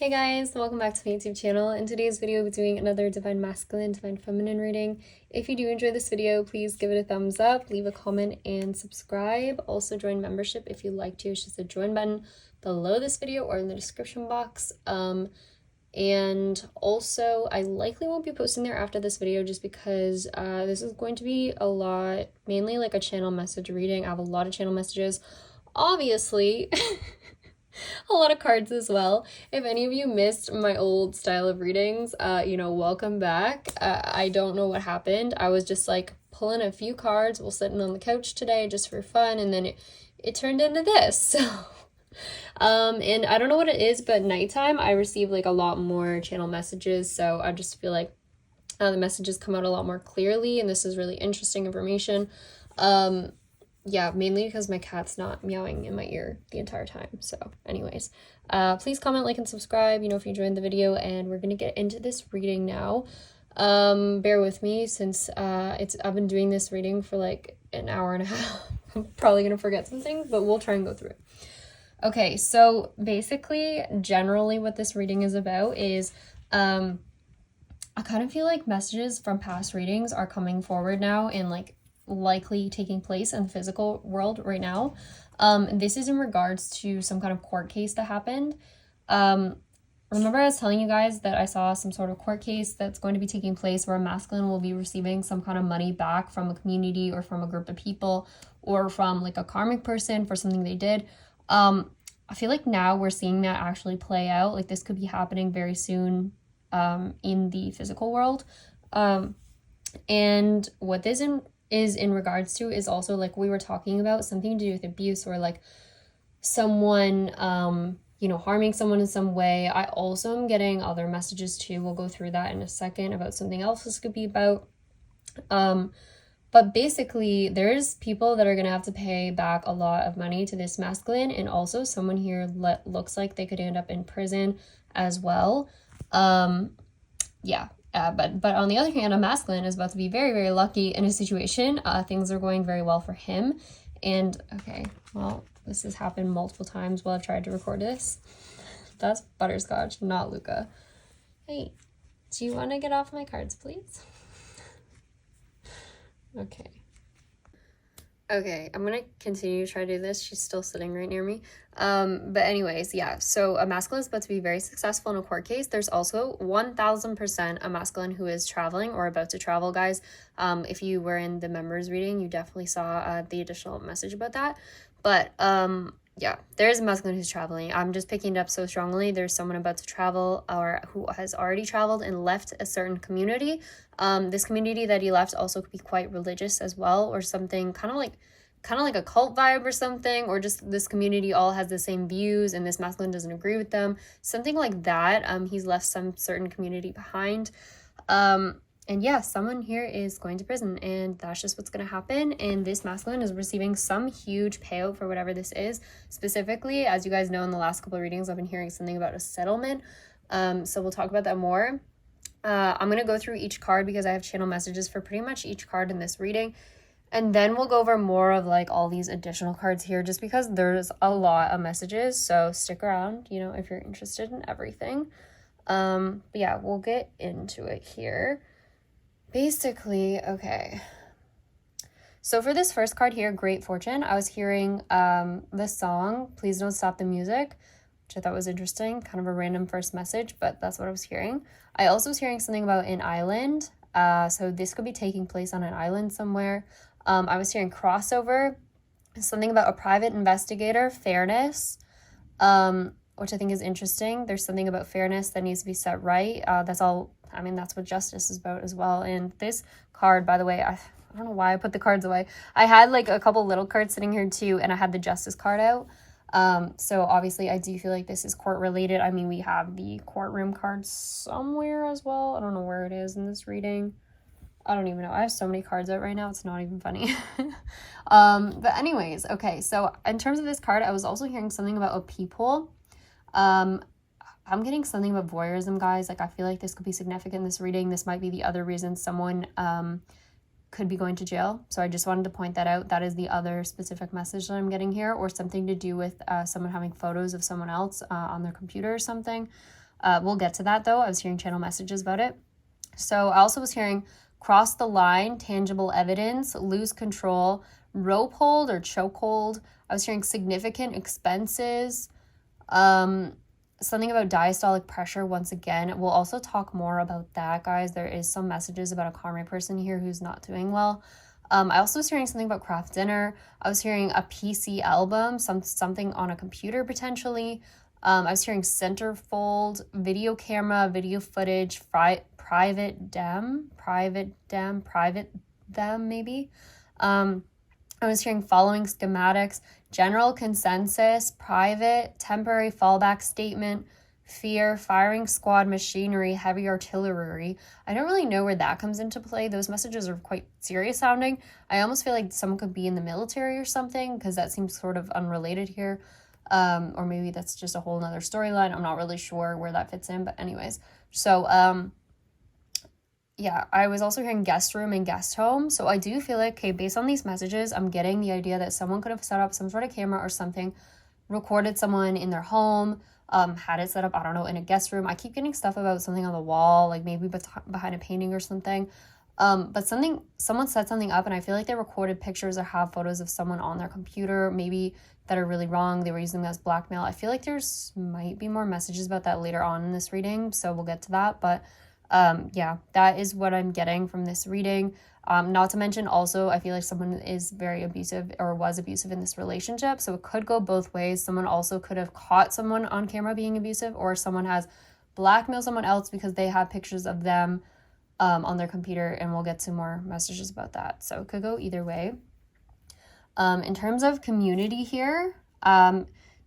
Hey guys, welcome back to my YouTube channel. In today's video, we'll be doing another Divine Masculine, Divine Feminine reading. If you do enjoy this video, please give it a thumbs up, leave a comment, and subscribe. Also join membership if you'd like to. It's just a join button below this video or in the description box. And also, I likely won't be posting there after this video just because this is going to be a lot, mainly like a channel message reading. I have a lot of channel messages, obviously. A lot of cards as well. If any of you missed my old style of readings, welcome back. I don't know what happened. I was just like pulling a few cards while sitting on the couch today just for fun, and then it turned into this. So and I don't know what it is, but nighttime I receive like a lot more channel messages, so I just feel like the messages come out a lot more clearly, and this is really interesting information. Yeah, mainly because my cat's not meowing in my ear the entire time. So anyways, please comment, like, and subscribe, if you enjoyed the video, and we're gonna get into this reading now. Bear with me since I've been doing this reading for like an hour and a half. I'm probably gonna forget some things, but we'll try and go through it. Okay, so basically, generally what this reading is about is I kind of feel like messages from past readings are coming forward now and like likely taking place in the physical world right now. This is in regards to some kind of court case that happened. Remember I was telling you guys that I saw some sort of court case that's going to be taking place where a masculine will be receiving some kind of money back from a community or from a group of people or from like a karmic person for something they did. I feel like now we're seeing that actually play out. Like this could be happening very soon in the physical world. And what this is in regards to is also like we were talking about something to do with abuse or like someone harming someone in some way. I also am getting other messages too. We'll go through that in a second about something else this could be about. But basically there's people that are gonna have to pay back a lot of money to this masculine, and also someone here looks like they could end up in prison as well. But on the other hand, a masculine is about to be very, very lucky in a situation. Things are going very well for him. And, okay, well, this has happened multiple times while I've tried to record this. That's Butterscotch, not Luca. Hey, do you want to get off my cards, please? Okay. Okay, I'm gonna continue to try to do this. She's still sitting right near me. But anyways, yeah, so a masculine is about to be very successful in a court case. There's also 1000% a masculine who is traveling or about to travel, guys. If you were in the members reading, you definitely saw the additional message about that. But yeah, there is a masculine who's traveling. I'm just picking it up so strongly. There's someone about to travel or who has already traveled and left a certain community. This community that he left also could be quite religious as well, or something kind of like a cult vibe or something, or just this community all has the same views and this masculine doesn't agree with them, something like that. He's left some certain community behind. And yeah, someone here is going to prison, and that's just what's going to happen. And this masculine is receiving some huge payout for whatever this is. Specifically, as you guys know, in the last couple of readings, I've been hearing something about a settlement. So we'll talk about that more. I'm going to go through each card because I have channel messages for pretty much each card in this reading. And then we'll go over more of like all these additional cards here just because there's a lot of messages. So stick around, if you're interested in everything. But yeah, we'll get into it here. Basically, okay. So for this first card here, Great Fortune, I was hearing the song, Please Don't Stop the Music, which I thought was interesting, kind of a random first message, but that's what I was hearing. I also was hearing something about an island. So this could be taking place on an island somewhere. I was hearing crossover, something about a private investigator, fairness, which I think is interesting. There's something about fairness that needs to be set right. That's what justice is about as well. And this card, by the way, I don't know why I put the cards away. I had like a couple little cards sitting here too, and I had the justice card out. So obviously I do feel like this is court related. I mean, we have the courtroom card somewhere as well. I don't know where it is in this reading. I don't even know. I have so many cards out right now. It's not even funny. But anyways, okay. So in terms of this card, I was also hearing something about a peephole. I'm getting something about voyeurism, guys. Like, I feel like this could be significant in this reading. This might be the other reason someone could be going to jail. So I just wanted to point that out. That is the other specific message that I'm getting here, or something to do with someone having photos of someone else on their computer or something. We'll get to that though. I was hearing channel messages about it. So I also was hearing cross the line, tangible evidence, lose control, rope hold or choke hold. I was hearing significant expenses, something about diastolic pressure once again. We'll also talk more about that, guys. There is some messages about a karmic person here who's not doing well. I also was hearing something about craft dinner. I was hearing a PC album, something on a computer potentially. I was hearing centerfold, video camera, video footage, private dem maybe. I was hearing following schematics, general consensus, private, temporary fallback statement, fear, firing squad, machinery, heavy artillery. I don't really know where that comes into play. Those messages are quite serious sounding. I almost feel like someone could be in the military or something, because that seems sort of unrelated here. Or maybe that's just a whole nother storyline. I'm not really sure where that fits in, but anyways. So, yeah, I was also hearing guest room and guest home. So I do feel like, okay, based on these messages, I'm getting the idea that someone could have set up some sort of camera or something, recorded someone in their home, had it set up, I don't know, in a guest room. I keep getting stuff about something on the wall, like maybe behind a painting or something. But someone set something up, and I feel like they recorded pictures or have photos of someone on their computer, maybe that are really wrong. They were using them as blackmail. I feel like there's might be more messages about that later on in this reading, so we'll get to that. But yeah, that is what I'm getting from this reading. Not to mention also, I feel like someone is very abusive or was abusive in this relationship. So it could go both ways. Someone also could have caught someone on camera being abusive, or someone has blackmailed someone else because they have pictures of them on their computer, and we'll get to more messages about that. So it could go either way. In terms of community here,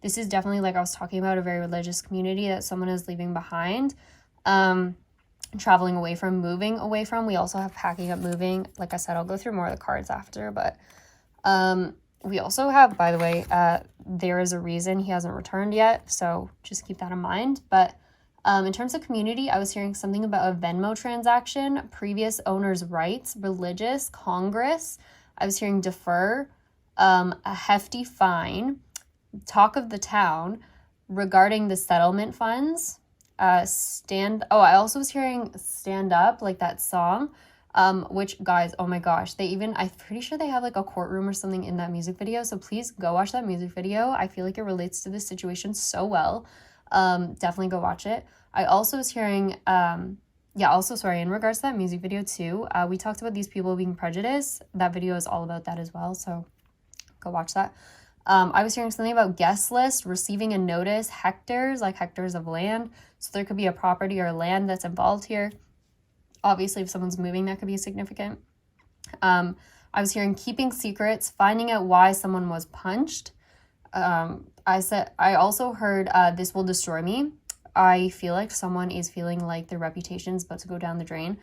this is definitely, like I was talking about, a very religious community that someone is leaving behind. Traveling away from, moving away from. We also have packing up, moving. Like I said, I'll go through more of the cards after, but we also have, by the way, there is a reason he hasn't returned yet, so just keep that in mind. But in terms of community, I was hearing something about a Venmo transaction, previous owner's rights, religious, Congress. I was hearing defer, a hefty fine, talk of the town regarding the settlement funds. I also was hearing stand up, like that song, which, guys, oh my gosh, I'm pretty sure they have like a courtroom or something in that music video, so please go watch that music video. I feel like it relates to this situation so well. Definitely go watch it. I also was hearing, in regards to that music video too, we talked about these people being prejudiced. That video is all about that as well, so go watch that. I was hearing something about guest list, receiving a notice, hectares, like hectares of land. So there could be a property or land that's involved here. Obviously, if someone's moving, that could be significant. I was hearing keeping secrets, finding out why someone was punched. I also heard this will destroy me. I feel like someone is feeling like their reputation is about to go down the drain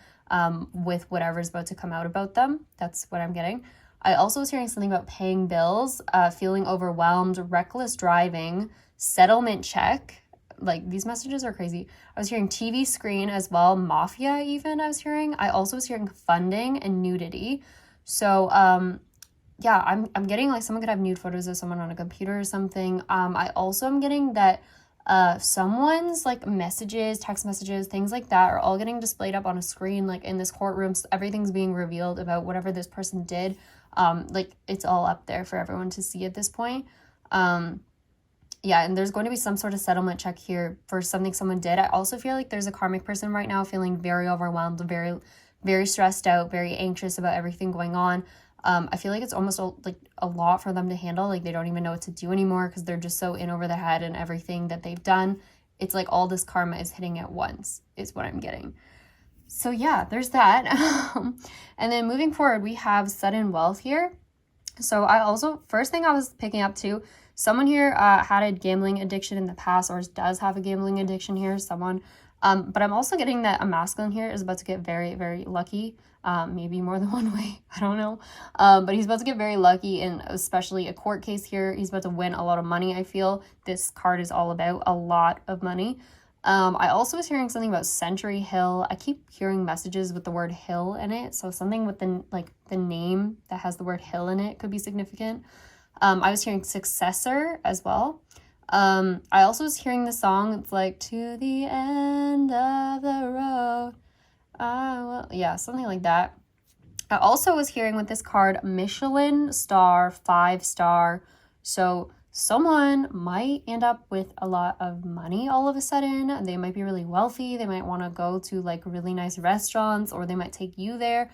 with whatever's about to come out about them. That's what I'm getting. I also was hearing something about paying bills, feeling overwhelmed, reckless driving, settlement check. Like, these messages are crazy. I was hearing TV screen as well, mafia even I was hearing. I also was hearing funding and nudity. So, yeah, I'm getting like someone could have nude photos of someone on a computer or something. I also am getting that someone's like messages, text messages, things like that are all getting displayed up on a screen, like in this courtroom. So everything's being revealed about whatever this person did. Like, it's all up there for everyone to see at this point. Yeah, and there's going to be some sort of settlement check here for something someone did. I also feel like there's a karmic person right now feeling very overwhelmed, very, very stressed out, very anxious about everything going on. I feel like it's almost like a lot for them to handle. Like, they don't even know what to do anymore because they're just so in over their head and everything that they've done. It's like all this karma is hitting at once is what I'm getting. So yeah, there's that. And then moving forward, we have sudden wealth here. So I also, first thing I was picking up too, someone here had a gambling addiction in the past, or does have a gambling addiction here, someone. But I'm also getting that a masculine here is about to get very, very lucky. Maybe more than one way, I don't know. But he's about to get very lucky, in especially a court case here. He's about to win a lot of money, I feel. This card is all about a lot of money. I also was hearing something about Century Hill. I keep hearing messages with the word hill in it. So something with the name that has the word hill in it could be significant. I was hearing successor as well. I also was hearing the song. It's like, to the end of the road. Yeah, something like that. I also was hearing with this card, Michelin star, 5-star. So someone might end up with a lot of money all of a sudden. They might be really wealthy. They might want to go to like really nice restaurants, or they might take you there.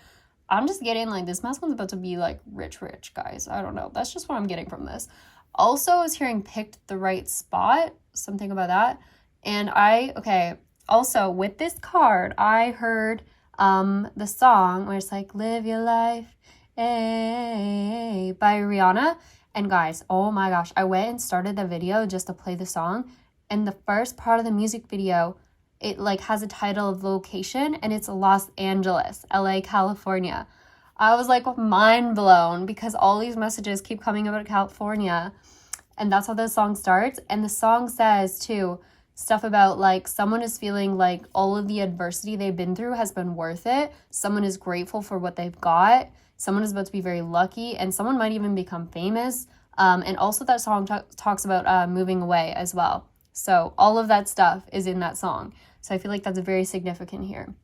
I'm just getting like this masculine's about to be like rich, guys. I don't know. That's just what I'm getting from this. Also, I was hearing picked the right spot, something about that. And also with this card, I heard the song where it's like, live your life, by Rihanna. And guys, oh my gosh, I went and started the video just to play the song. And the first part of the music video, it like has a title of location, and it's Los Angeles, LA, California. I was like mind blown because all these messages keep coming about California. And that's how the song starts. And the song says too, stuff about like someone is feeling like all of the adversity they've been through has been worth it. Someone is grateful for what they've got. Someone is about to be very lucky, and someone might even become famous. And also that song talks about moving away as well. So all of that stuff is in that song. So I feel like that's very significant here.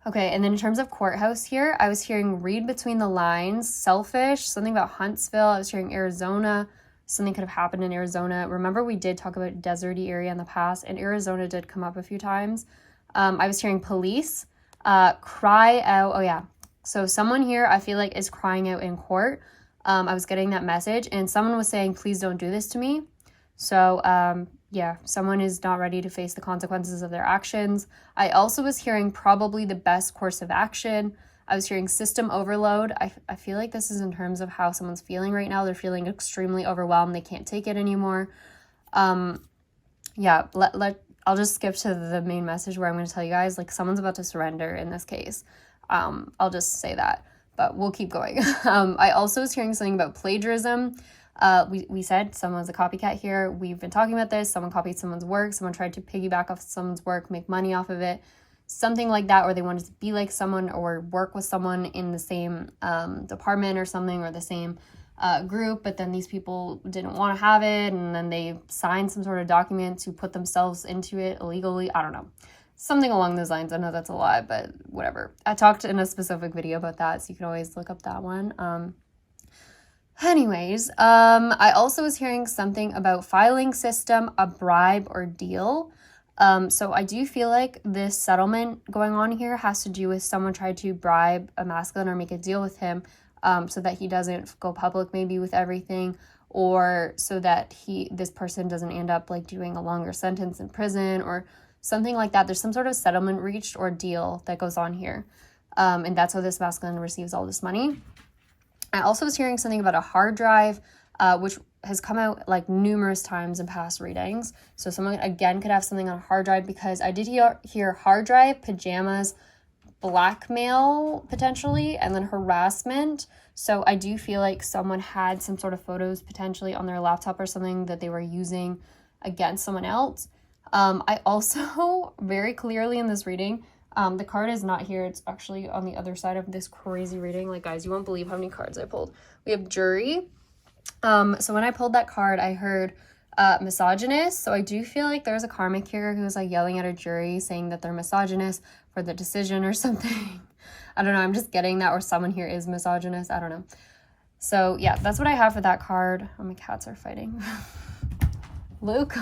Okay, and then in terms of courthouse here, I was hearing read between the lines, selfish, something about Huntsville. I was hearing Arizona. Something could have happened in Arizona. Remember, we did talk about deserty area in the past, and Arizona did come up a few times. I was hearing police, cry out. Oh, yeah. So someone here, I feel like, is crying out in court. I was getting that message, and someone was saying, please don't do this to me. So, yeah, someone is not ready to face the consequences of their actions. I also was hearing probably the best course of action. I was hearing system overload. I feel like this is in terms of how someone's feeling right now. They're feeling extremely overwhelmed. They can't take it anymore. Yeah, I'll just skip to the main message where I'm going to tell you guys, like, someone's about to surrender in this case. I'll just say that, but we'll keep going. I also was hearing something about plagiarism. We said someone's a copycat here. We've been talking about this. Someone copied someone's work. Someone tried to piggyback off someone's work, make money off of it. Something like that, or they wanted to be like someone or work with someone in the same department or something, or the same group, but then these people didn't want to have it, and then they signed some sort of document to put themselves into it illegally. I don't know. Something along those lines. I know that's a lot, but whatever. I talked in a specific video about that, so you can always look up that one. Anyways, I also was hearing something about filing system, a bribe or deal. So I do feel like this settlement going on here has to do with someone trying to bribe a masculine or make a deal with him, so that he doesn't go public maybe with everything, or so that this person doesn't end up like doing a longer sentence in prison or something like that. There's some sort of settlement reached or deal that goes on here. And that's how this masculine receives all this money. I also was hearing something about a hard drive, which has come out like numerous times in past readings. So someone again could have something on a hard drive, because I did hear hard drive, pajamas, blackmail potentially, and then harassment. So I do feel like someone had some sort of photos potentially on their laptop or something that they were using against someone else. I also very clearly in this reading, the card is not here. It's actually on the other side of this crazy reading. Like, guys, you won't believe how many cards I pulled. We have jury. So when I pulled that card, I heard misogynist. So I do feel like there's a karmic here who's like yelling at a jury saying that they're misogynist for the decision or something. I don't know. I'm just getting that, or someone here is misogynist. I don't know. So yeah, that's what I have for that card. Oh, my cats are fighting. Luke.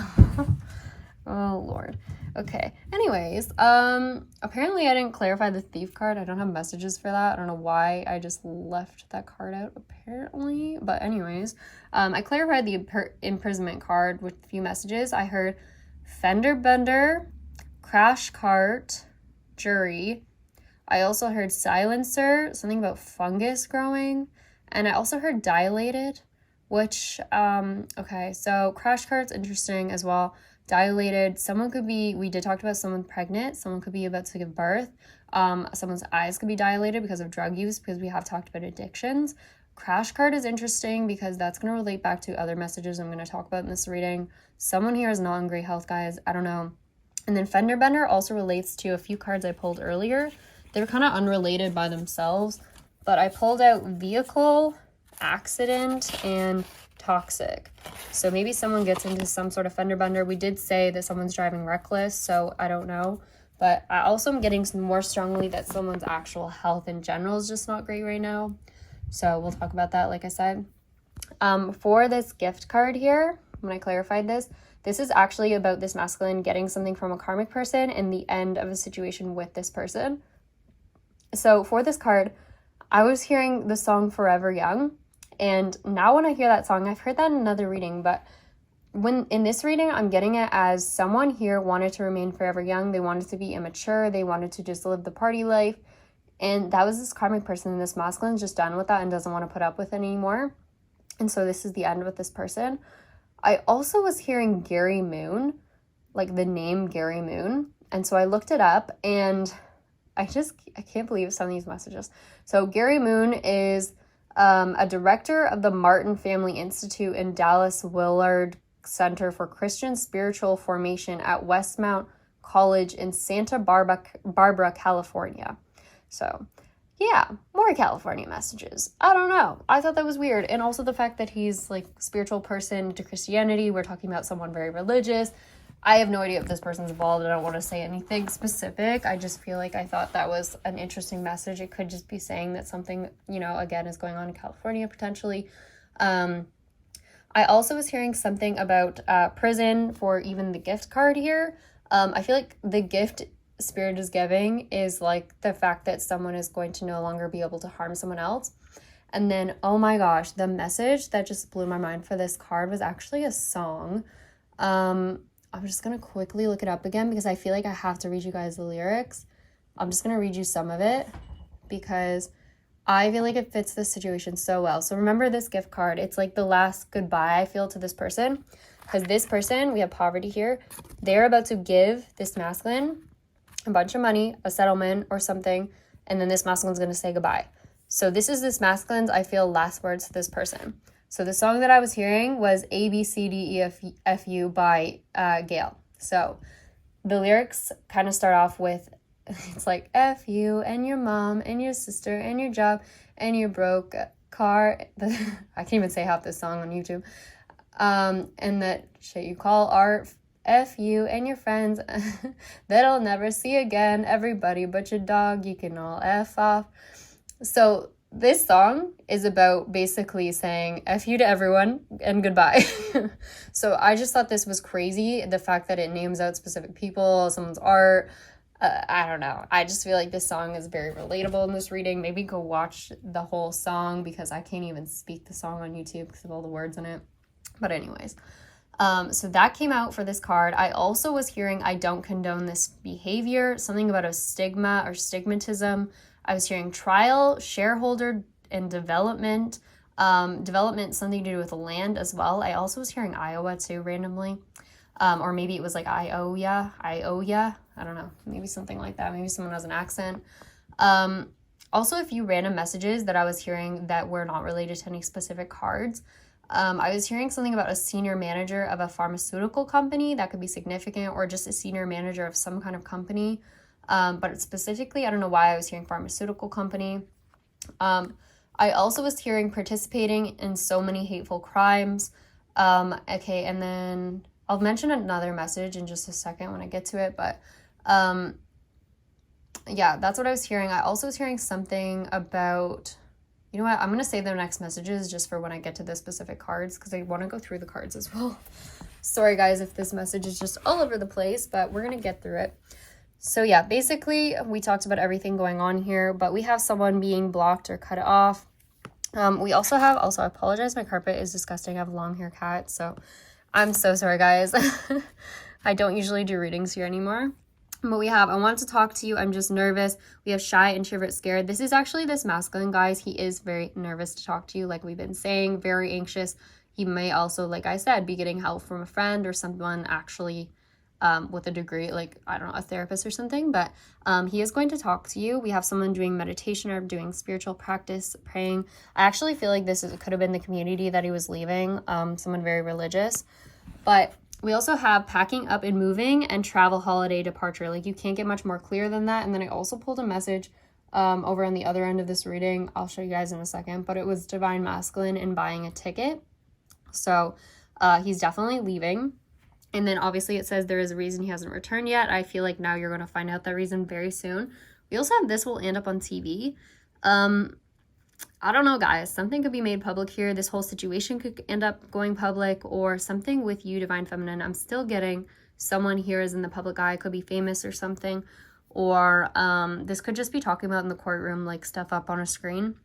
Oh, Lord. Okay. Anyways, apparently I didn't clarify the thief card. I don't have messages for that. I don't know why I just left that card out, apparently. But anyways, I clarified the imprisonment card with a few messages. I heard fender bender, crash cart, jury. I also heard silencer, something about fungus growing. And I also heard dilated, which, okay, so crash cart's interesting as well. Dilated, someone could be, we did talk about someone pregnant, someone could be about to give birth, someone's eyes could be dilated because of drug use, because we have talked about addictions. Crash cart is interesting because that's going to relate back to other messages I'm going to talk about in this reading. Someone here is not in great health, guys. I don't know. And then fender bender also relates to a few cards I pulled earlier. They're kind of unrelated by themselves, but I pulled out vehicle, accident, and toxic. So maybe someone gets into some sort of fender bender. We did say that someone's driving reckless, so I don't know. But I also am getting more strongly that someone's actual health in general is just not great right now. So we'll talk about that, like I said. For this gift card here, when I clarified this is actually about this masculine getting something from a karmic person and the end of a situation with this person. So for this card, I was hearing the song Forever Young. And now when I hear that song, I've heard that in another reading, but when in this reading, I'm getting it as someone here wanted to remain forever young. They wanted to be immature. They wanted to just live the party life. And that was this karmic person, and this masculine's just done with that and doesn't want to put up with it anymore. And so this is the end with this person. I also was hearing Gary Moon, like the name Gary Moon. And so I looked it up, and I can't believe some of these messages. So Gary Moon is a director of the Martin Family Institute in Dallas Willard Center for Christian Spiritual Formation at Westmount College in Santa Barbara, California. So yeah, more California messages. I don't know. I thought that was weird. And also the fact that he's like spiritual person to Christianity. We're talking about someone very religious. I have no idea if this person's involved. I don't want to say anything specific. I just feel like I thought that was an interesting message. It could just be saying that something, again, is going on in California potentially. I also was hearing something about prison for even the gift card here. I feel like the gift Spirit is giving is like the fact that someone is going to no longer be able to harm someone else. And then, oh my gosh, the message that just blew my mind for this card was actually a song. I'm just going to quickly look it up again because I feel like I have to read you guys the lyrics. I'm just going to read you some of it because I feel like it fits this situation so well. So remember this gift card. It's like the last goodbye I feel to this person. Because this person, we have poverty here. They're about to give this masculine a bunch of money, a settlement or something. And then this masculine's going to say goodbye. So this is this masculine's, I feel, last words to this person. So the song that I was hearing was A, B, C, D, E, F, U by Gail. So the lyrics kind of start off with, it's like F you and your mom and your sister and your job and your broke car. I can't even say half this song on YouTube. And that shit you call art. F you and your friends that I'll never see again. Everybody but your dog, you can all F off. So this song is about basically saying F you to everyone and goodbye. So I just thought this was crazy. The fact that it names out specific people, someone's art. I don't know. I just feel like this song is very relatable in this reading. Maybe go watch the whole song because I can't even speak the song on YouTube because of all the words in it. But anyways, so that came out for this card. I also was hearing I don't condone this behavior, something about a stigma or stigmatism. I was hearing trial, shareholder, and development. Development, something to do with land as well. I also was hearing Iowa too randomly. Or maybe it was like Iowa. I don't know. Maybe something like that. Maybe someone has an accent. Also, a few random messages that I was hearing that were not related to any specific cards. I was hearing something about a senior manager of a pharmaceutical company. That could be significant, or just a senior manager of some kind of company. But specifically, I don't know why I was hearing pharmaceutical company. I also was hearing participating in so many hateful crimes. Okay, and then I'll mention another message in just a second when I get to it, but yeah, that's what I was hearing. I also was hearing something about, you know what, I'm going to save the next messages just for when I get to the specific cards because I want to go through the cards as well. Sorry guys if this message is just all over the place, but we're going to get through it. So yeah, basically we talked about everything going on here, but we have someone being blocked or cut off. We also have, I apologize, my carpet is disgusting. I have a long hair cat, so I'm so sorry guys. I don't usually do readings here anymore. But we have, I want to talk to you, I'm just nervous. We have shy, introvert, scared. This is actually this masculine, guys. He is very nervous to talk to you, like we've been saying, very anxious. He may also, like I said, be getting help from a friend or someone actually with a degree, like, I don't know, a therapist or something. But he is going to talk to you. We have someone doing meditation or doing spiritual practice, praying. I actually feel like could have been the community that he was leaving, someone very religious. But we also have packing up and moving and travel, holiday, departure. Like, you can't get much more clear than that. And then I also pulled a message over on the other end of this reading. I'll show you guys in a second. But it was divine masculine and buying a ticket. So he's definitely leaving. And then obviously it says there is a reason he hasn't returned yet. I feel like now you're going to find out that reason very soon. We also have this will end up on TV. I don't know, guys. Something could be made public here. This whole situation could end up going public, or something with you, Divine Feminine. I'm still getting someone here is in the public eye, could be famous or something. Or this could just be talking about in the courtroom, like stuff up on a screen.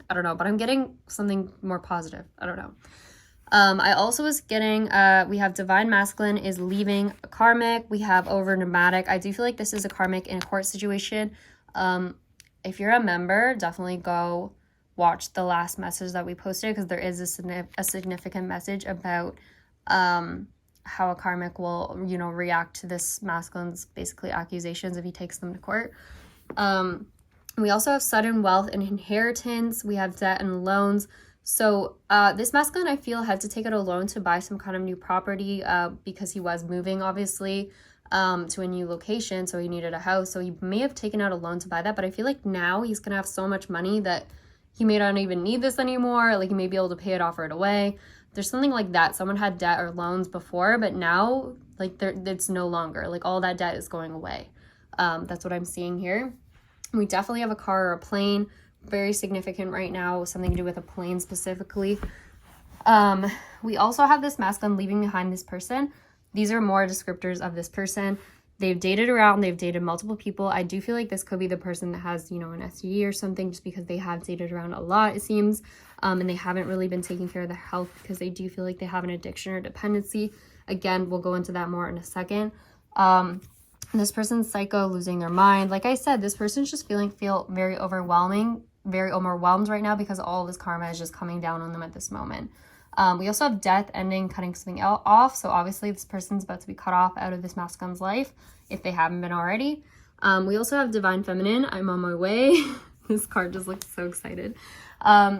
I don't know, but I'm getting something more positive. I don't know. I also was getting, we have Divine Masculine is leaving Karmic. We have over dramatic. I do feel like this is a Karmic in a court situation. If you're a member, definitely go watch the last message that we posted, because there is a significant message about how a Karmic will, you know, react to this masculine's basically accusations if he takes them to court. We also have sudden wealth and inheritance. We have debt and loans. So this masculine, I feel, had to take out a loan to buy some kind of new property because he was moving, obviously, to a new location. So he needed a house. So he may have taken out a loan to buy that. But I feel like now he's going to have so much money that he may not even need this anymore. Like, he may be able to pay it off right away. There's something like that. Someone had debt or loans before, but now, like, it's no longer. Like, all that debt is going away. That's what I'm seeing here. We definitely have a car or a plane. Very significant right now. Something to do with a plane specifically. We also have this masculine leaving behind this person. These are more descriptors of this person. They've dated around. They've dated multiple people. I do feel like this could be the person that has, you know, an STD or something, just because they have dated around a lot, it seems. And they haven't really been taking care of their health because they do feel like they have an addiction or dependency. Again, we'll go into that more in a second. This person's psycho, losing their mind. Like I said, this person's just feel very overwhelmed right now, because all this karma is just coming down on them at this moment. We also have death, ending, cutting something off. So obviously this person's about to be cut off out of this masculine's life if they haven't been already. We also have Divine Feminine. I'm on my way. This card just looks so excited.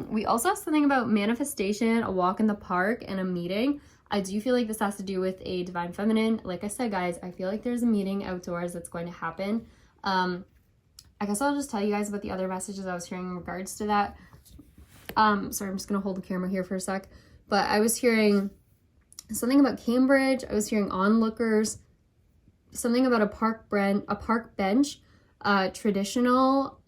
We also have something about manifestation, a walk in the park, and a meeting. I do feel like this has to do with a Divine Feminine. Like I said, guys, I feel like there's a meeting outdoors that's going to happen. I guess I'll just tell you guys about the other messages I was hearing in regards to that. Sorry, I'm just going to hold the camera here for a sec. But I was hearing something about Cambridge. I was hearing onlookers. Something about a park bench. Traditional.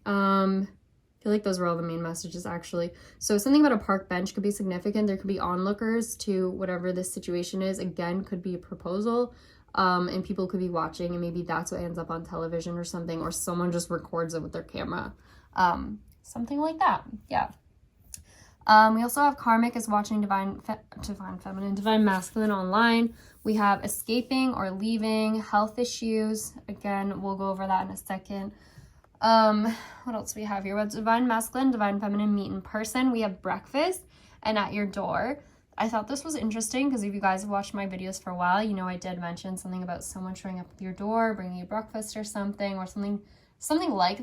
I feel like those were all the main messages, actually. So something about a park bench could be significant. There could be onlookers to whatever this situation is. Again, could be a proposal. And people could be watching, and maybe that's what ends up on television or something, or someone just records it with their camera. Something like that. Yeah. We also have Karmic is watching Divine Feminine, Divine Masculine online. We have escaping or leaving, health issues. Again, we'll go over that in a second. What else do we have here? We have Divine Masculine, Divine Feminine meet in person. We have breakfast and at your door. I thought this was interesting because if you guys have watched my videos for a while, you know I did mention something about someone showing up at your door, bringing you breakfast or something like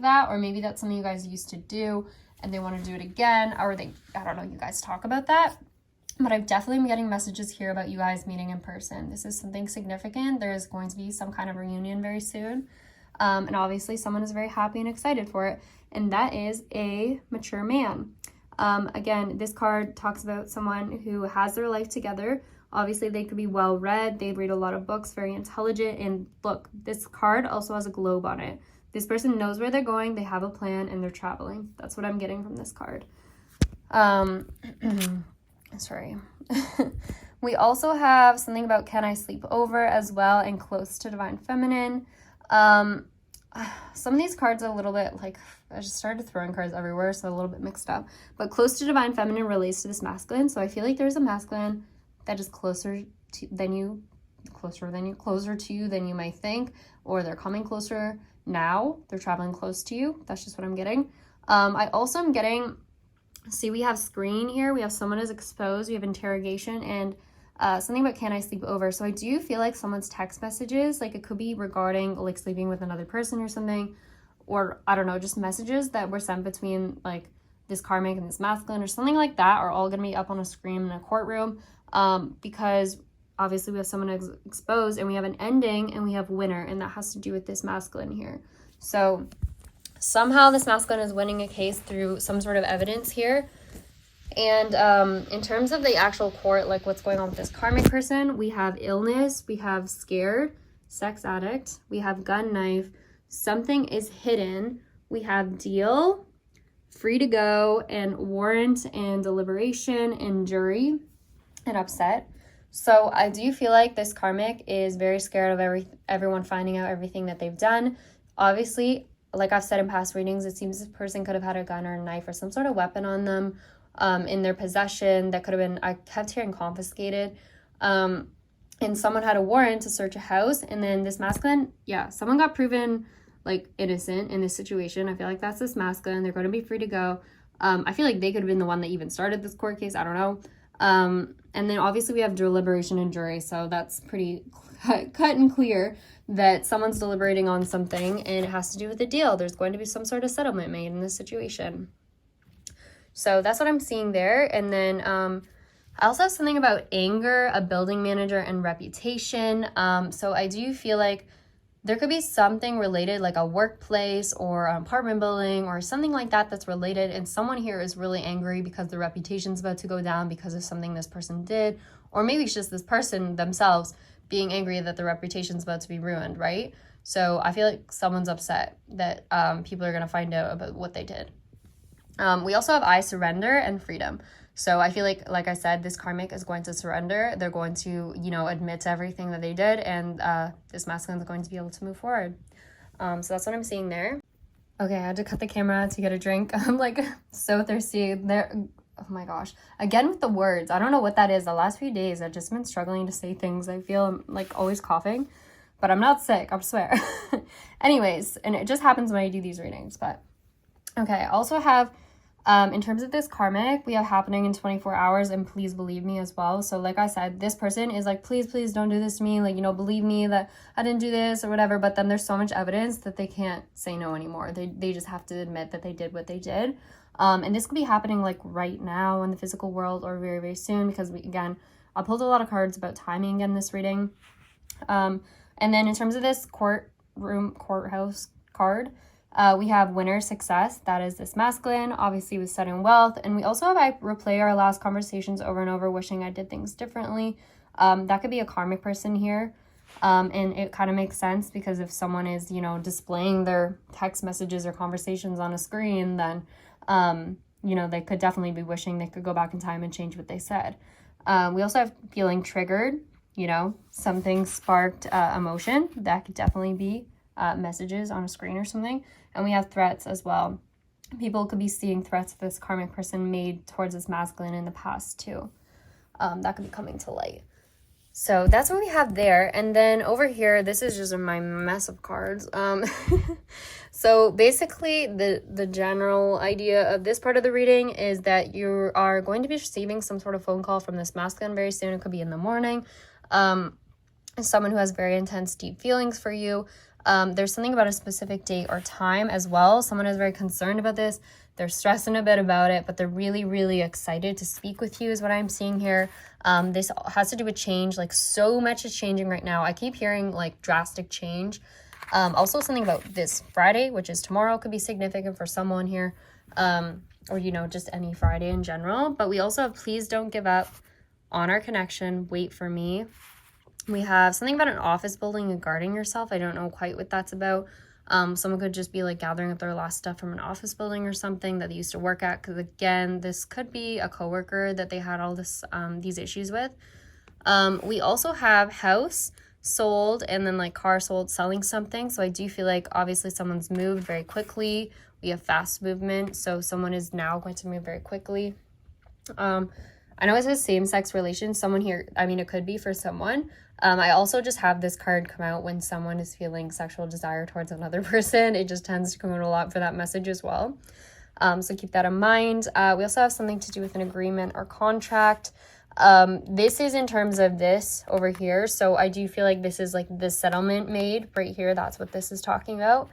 that. Or maybe that's something you guys used to do and they want to do it again, or I don't know, you guys talk about that. But I've definitely been getting messages here about you guys meeting in person. This is something significant. There is going to be some kind of reunion very soon. And obviously someone is very happy and excited for it. And that is a mature man. Again, this card talks about someone who has their life together. Obviously, they could be well-read. They read a lot of books, very intelligent. And look, this card also has a globe on it. This person knows where they're going. They have a plan and they're traveling. That's what I'm getting from this card. Sorry. We also have something about can I sleep over as well, and close to Divine Feminine. Some of these cards are a little bit like, I just started throwing cards everywhere, so a little bit mixed up. But close to Divine Feminine relates to this masculine. So I feel like there's a masculine that is closer to you than you might think, or they're coming closer now. They're traveling close to you. That's just what I'm getting. I also am getting, see, we have screen here. We have someone is exposed. We have interrogation and something about can I sleep over. So I do feel like someone's text messages, like it could be regarding like sleeping with another person or something, or I don't know, just messages that were sent between like this karmic and this masculine or something like that are all going to be up on a screen in a courtroom, because obviously we have someone exposed and we have an ending and we have winner, and that has to do with this masculine here. So somehow this masculine is winning a case through some sort of evidence here. And in terms of the actual court, like what's going on with this karmic person, we have illness, we have scared, sex addict, we have gun knife, something is hidden, we have deal, free to go, and warrant, and deliberation, and jury, and upset. So I do feel like this karmic is very scared of everyone finding out everything that they've done. Obviously, like I've said in past readings, it seems this person could have had a gun or a knife or some sort of weapon on them in their possession that could have been, I kept hearing confiscated. And someone had a warrant to search a house, and then this masculine, yeah, someone got proven like innocent in this situation. I feel like that's this masculine. They're going to be free to go. I feel like they could have been the one that even started this court case. I don't know. And then obviously we have deliberation and jury, so that's pretty cut and clear that someone's deliberating on something and it has to do with a deal. There's going to be some sort of settlement made in this situation. So that's what I'm seeing there. And then I also have something about anger, a building manager, and reputation. So I do feel like there could be something related, like a workplace or an apartment building or something like that that's related. And someone here is really angry because their reputation's about to go down because of something this person did. Or maybe it's just this person themselves being angry that their reputation's about to be ruined, right? So I feel like someone's upset that people are going to find out about what they did. We also have I surrender and freedom. So I feel like I said, this karmic is going to surrender. They're going to, admit to everything that they did, and this masculine is going to be able to move forward. So that's what I'm seeing there. Okay, I had to cut the camera to get a drink. I'm like so thirsty there. Oh my gosh. Again with the words. I don't know what that is. The last few days I've just been struggling to say things. I feel I'm like always coughing, but I'm not sick, I swear. Anyways, and it just happens when I do these readings, but okay. I also have in terms of this karmic, we have happening in 24 hours, and please believe me as well. So like I said, this person is like, please don't do this to me. Like, believe me that I didn't do this or whatever. But then there's so much evidence that they can't say no anymore. They just have to admit that they did what they did. And this could be happening like right now in the physical world or very, very soon, because I pulled a lot of cards about timing in this reading. And then in terms of this courthouse card, we have winner, success. That is this masculine, obviously with sudden wealth. And we also have I replay our last conversations over and over, wishing I did things differently. That could be a karmic person here. And it kind of makes sense because if someone is, displaying their text messages or conversations on a screen, then, they could definitely be wishing they could go back in time and change what they said. We also have feeling triggered, something sparked emotion. That could definitely be messages on a screen or something. And we have threats as well. People could be seeing threats this karmic person made towards this masculine in the past too. That could be coming to light. So that's what we have there. And then over here, this is just my mess of cards. So basically the general idea of this part of the reading is that you are going to be receiving some sort of phone call from this masculine very soon. It could be in the morning. Someone who has very intense, deep feelings for you. There's something about a specific date or time as well. Someone is very concerned about this. They're stressing a bit about it, but they're really, really excited to speak with you is what I'm seeing here. This has to do with change. Like, so much is changing right now. I keep hearing like drastic change. Also something about this Friday, which is tomorrow, could be significant for someone here. Or, just any Friday in general. But we also have please don't give up on our connection. Wait for me. We have something about an office building and guarding yourself. I don't know quite what that's about. Someone could just be like gathering up their last stuff from an office building or something that they used to work at. Because again, this could be a coworker that they had all these issues with. We also have house sold and then like car sold, selling something. So I do feel like obviously someone's moved very quickly. We have fast movement. So someone is now going to move very quickly. I know it says same-sex relations. Someone here, it could be for someone. I also just have this card come out when someone is feeling sexual desire towards another person. It just tends to come out a lot for that message as well. So keep that in mind. We also have something to do with an agreement or contract. This is in terms of this over here. So I do feel like this is like the settlement made right here. That's what this is talking about.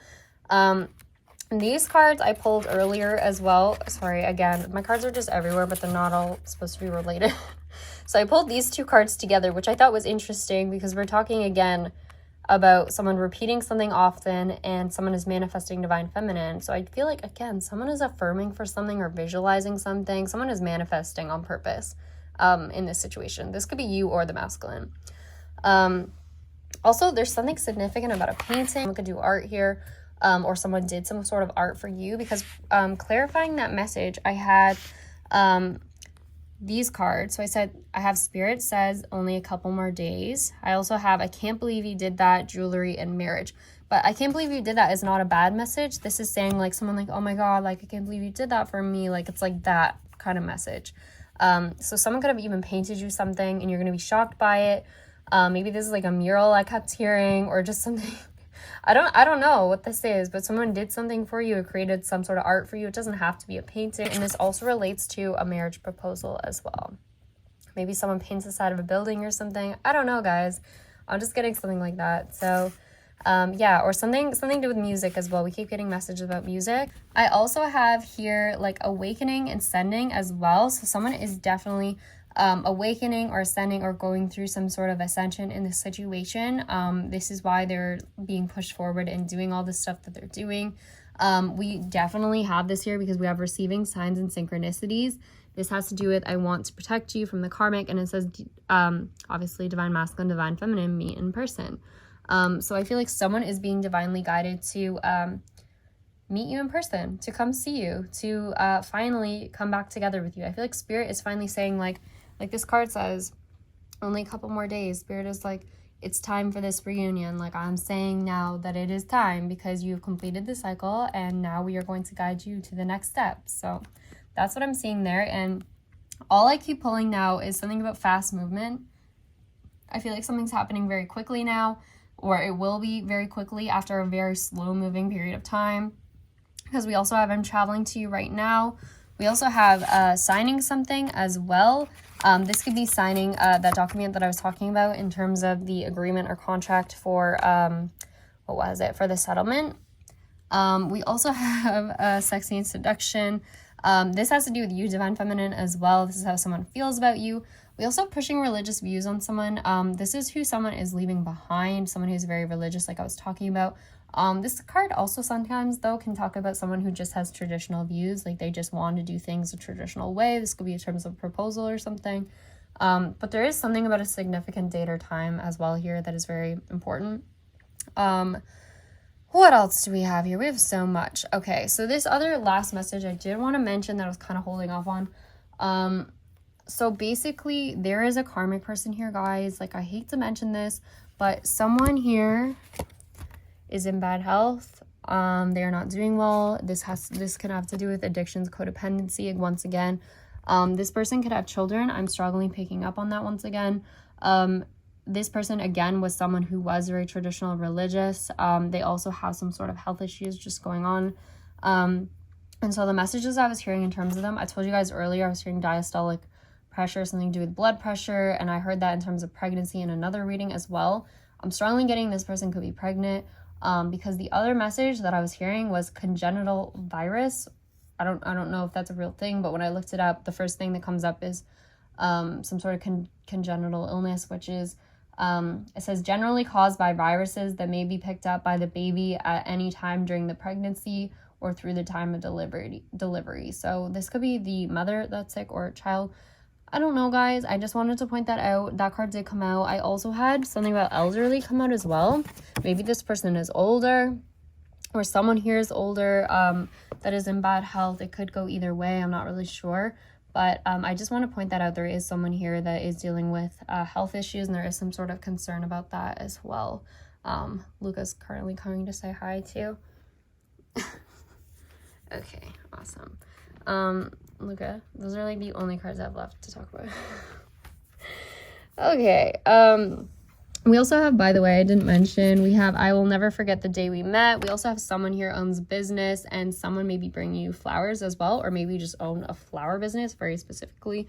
These cards I pulled earlier as well. Sorry, again, my cards are just everywhere, but they're not all supposed to be related. So I pulled these two cards together, which I thought was interesting because we're talking again about someone repeating something often, and someone is manifesting divine feminine. So I feel like, again, someone is affirming for something or visualizing something. Someone is manifesting on purpose in this situation. This could be you or the masculine. Also, there's something significant about a painting. Someone could do art here, or someone did some sort of art for you, because clarifying that message, I had these cards. So I said, I have Spirit says only a couple more days. I also have, I can't believe you did that, jewelry and marriage. But I can't believe you did that is not a bad message. This is saying like someone like, oh my God, like I can't believe you did that for me. Like it's like that kind of message. So someone could have even painted you something and you're going to be shocked by it. Maybe this is like a mural I kept hearing, or just something. I don't know what this is, but someone did something for you or created some sort of art for you. It doesn't have to be a painting. And this also relates to a marriage proposal as well. Maybe someone paints the side of a building or something. I don't know, guys. I'm just getting something like that. So yeah, or something to do with music as well. We keep getting messages about music. I also have here like awakening and ascending as well. So someone is definitely awakening or ascending or going through some sort of ascension in this situation. This is why they're being pushed forward and doing all the stuff that they're doing. We definitely have this here because we have receiving signs and synchronicities. This has to do with I want to protect you from the karmic, and it says obviously divine masculine, divine feminine meet in person. So I feel like someone is being divinely guided to meet you in person, to come see you, to finally come back together with you. I feel like Spirit is finally saying like this card says, only a couple more days. Spirit is like, it's time for this reunion. Like I'm saying now that it is time because you've completed the cycle and now we are going to guide you to the next step. So that's what I'm seeing there. And all I keep pulling now is something about fast movement. I feel like something's happening very quickly now, or it will be very quickly after a very slow moving period of time. Because we also have I'm traveling to you right now. We also have signing something as well. This could be signing that document that I was talking about in terms of the agreement or contract for, what was it, for the settlement. We also have sexy and seduction. This has to do with you, divine feminine, as well. This is how someone feels about you. We also have pushing religious views on someone. This is who someone is leaving behind, someone who's very religious, like I was talking about. This card also sometimes, though, can talk about someone who just has traditional views, like they just want to do things a traditional way. This could be in terms of proposal or something. But there is something about a significant date or time as well here that is very important. What else do we have here? We have so much. Okay, so this other last message I did want to mention that I was kind of holding off on. So basically, there is a karmic person here, guys. Like, I hate to mention this, but someone here is in bad health. They are not doing well. This can have to do with addictions, codependency. Once again, this person could have children. I'm struggling picking up on that once again. This person again was someone who was very traditional religious. They also have some sort of health issues just going on. And so the messages I was hearing in terms of them, I told you guys earlier, I was hearing diastolic pressure, something to do with blood pressure, and I heard that in terms of pregnancy in another reading as well. I'm strongly getting this person could be pregnant. Because the other message that I was hearing was congenital virus. I don't know if that's a real thing, but when I looked it up, the first thing that comes up is some sort of congenital illness, which is it says generally caused by viruses that may be picked up by the baby at any time during the pregnancy or through the time of delivery. So this could be the mother that's sick or a child. I don't know, guys. I just wanted to point that out. That card did come out. I also had something about elderly come out as well. Maybe this person is older, or someone here is older that is in bad health. It could go either way. I'm not really sure. But I just want to point that out. There is someone here that is dealing with health issues, and there is some sort of concern about that as well. Luca's currently coming to say hi too. Okay, awesome. Luca, those are like the only cards I have left to talk about. Okay, we also have, by the way, I didn't mention, we have I will never forget the day we met. We also have someone here owns business, and someone maybe bring you flowers as well, or maybe you just own a flower business very specifically.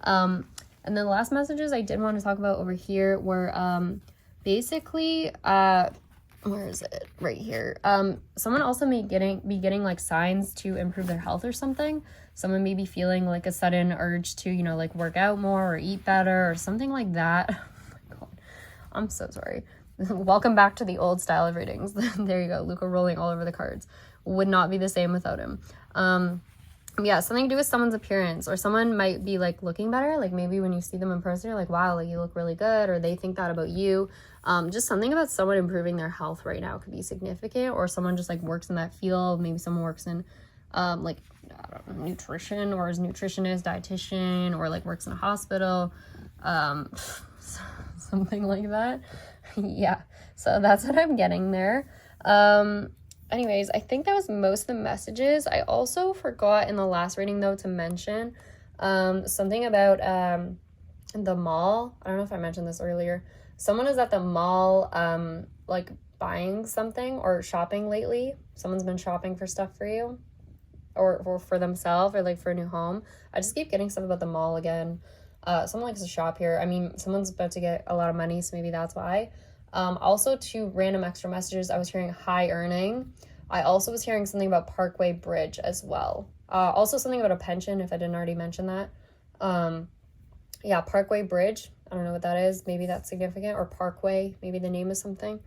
And then the last messages I did want to talk about over here were basically where is it? Right here. Someone also may be getting like signs to improve their health or something. Someone may be feeling like a sudden urge to, you know, like work out more or eat better or something like that. Oh my God, I'm so sorry. Welcome back to the old style of readings. There you go, Luca rolling all over the cards. Would not be the same without him. Yeah, something to do with someone's appearance, or someone might be like looking better. Like maybe when you see them in person, you're like, wow, like you look really good, or they think that about you. Just something about someone improving their health right now could be significant, or someone just like works in that field. Maybe someone works in like, I don't know, nutrition, or is nutritionist, dietitian, or like works in a hospital, something like that. Yeah, so that's what I'm getting there. Anyways, I think that was most of the messages. I also forgot in the last reading, though, to mention something about the mall. I don't know if I mentioned this earlier. Someone is at the mall like buying something or shopping lately. Someone's been shopping for stuff for you, or for themselves, or like for a new home. I just keep getting stuff about the mall again. Someone likes to shop here. I mean, someone's about to get a lot of money, so maybe that's why. Also, 2 random extra messages. I was hearing high earning. I also was hearing something about Parkway Bridge as well. Also something about a pension, if I didn't already mention that. Yeah, Parkway Bridge. I don't know what that is. Maybe that's significant. Or Parkway. Maybe the name is something.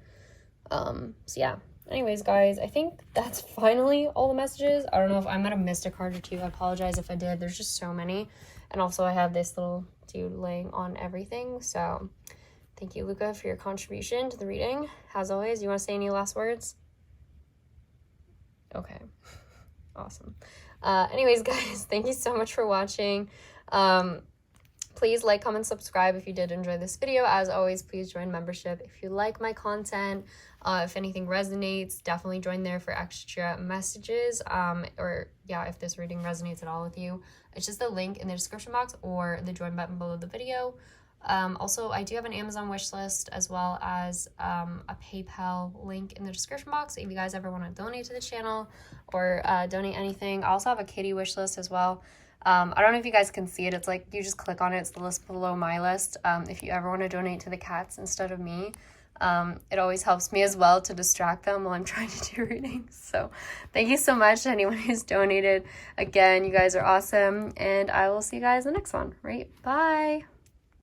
So yeah. Anyways, guys, I think that's finally all the messages. I don't know if I might have missed a card or 2. I apologize if I did. There's just so many. And also I have this little dude laying on everything. So thank you, Luca, for your contribution to the reading. As always, you want to say any last words? Okay. Awesome. Anyways, guys, thank you so much for watching. Please like, comment, subscribe if you did enjoy this video. As always, please join membership if you like my content. If anything resonates, definitely join there for extra messages. Or yeah, if this reading resonates at all with you, it's just the link in the description box or the join button below the video. Also, I do have an Amazon wish list, as well as a PayPal link in the description box if you guys ever want to donate to the channel or donate anything. I also have a kitty wish list as well. I don't know if you guys can see it. It's like you just click on it. It's the list below my list. If you ever want to donate to the cats instead of me, it always helps me as well to distract them while I'm trying to do readings. So thank you so much to anyone who's donated. Again, you guys are awesome, and I will see you guys in the next one. Right? Bye.